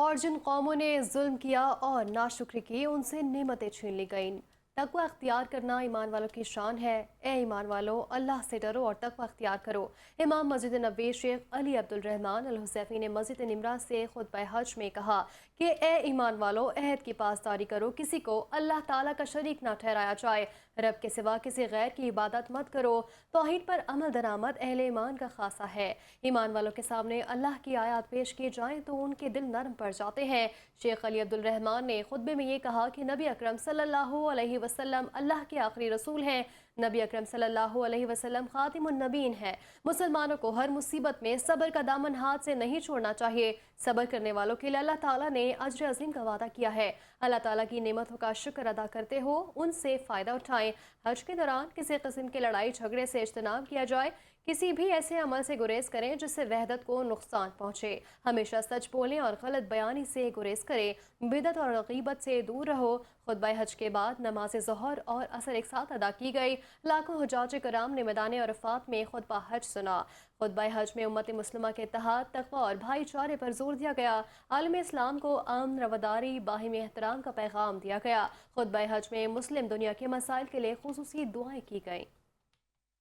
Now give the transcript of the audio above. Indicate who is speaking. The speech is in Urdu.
Speaker 1: اور جن قوموں نے ظلم کیا اور ناشکری کی ان سے نعمتیں چھین لی گئیں۔ تقوی اختیار کرنا ایمان والوں کی شان ہے۔ اے ایمان والو، اللہ سے ڈرو اور تقوی اختیار کرو۔ امام مسجد نبوی شیخ علی عبدالرحمن الحذیفی نے مسجد نمرہ سے خطبہ حج میں کہا کہ اے ایمان والو، عہد کی پاسداری کرو، کسی کو اللہ تعالیٰ کا شریک نہ ٹھہرایا جائے، رب کے سوا کسی غیر کی عبادت مت کرو۔ توحید پر عمل درآمد اہل ایمان کا خاصہ ہے۔ ایمان والوں کے سامنے اللہ کی آیات پیش کی جائیں تو ان کے دل نرم پڑ جاتے ہیں۔ شیخ علی عبدالرحمن نے خطبے میں یہ کہا کہ نبی اکرم صلی اللہ علیہ وسلم اللہ کے آخری رسول ہیں۔ نبی اکرم صلی اللہ علیہ وسلم خاتم النبیین ہیں۔ مسلمانوں کو ہر مصیبت میں صبر کا دامن ہاتھ سے نہیں چھوڑنا چاہیے۔ صبر کرنے والوں کے لیے اللہ تعالیٰ نے اجر عظیم کا وعدہ کیا ہے۔ اللہ تعالیٰ کی نعمتوں کا شکر ادا کرتے ہو ان سے فائدہ اٹھائیں۔ حج کے دوران کسی قسم کے لڑائی جھگڑے سے اجتناب کیا جائے۔ کسی بھی ایسے عمل سے گریز کریں جس سے وحدت کو نقصان پہنچے۔ ہمیشہ سچ بولیں اور غلط بیانی سے گریز کریں۔ بدعت اور غیبت سے دور رہو۔ خطبہ حج کے بعد نماز ظہر اور عصر ایک ساتھ ادا کی گئی۔ لاکھوں حجاج کرام نے میدان عرفات میں خطبہ حج سنا۔ خطبہ حج میں امت مسلمہ کے اتحاد، تقوی اور بھائی چارے پر زور دیا گیا۔ عالم اسلام کو امن، رواداری، باہمی احترام کا پیغام دیا گیا۔ خطبہ حج میں مسلم دنیا کے مسائل کے لیے خصوصی دعائیں کی گئیں۔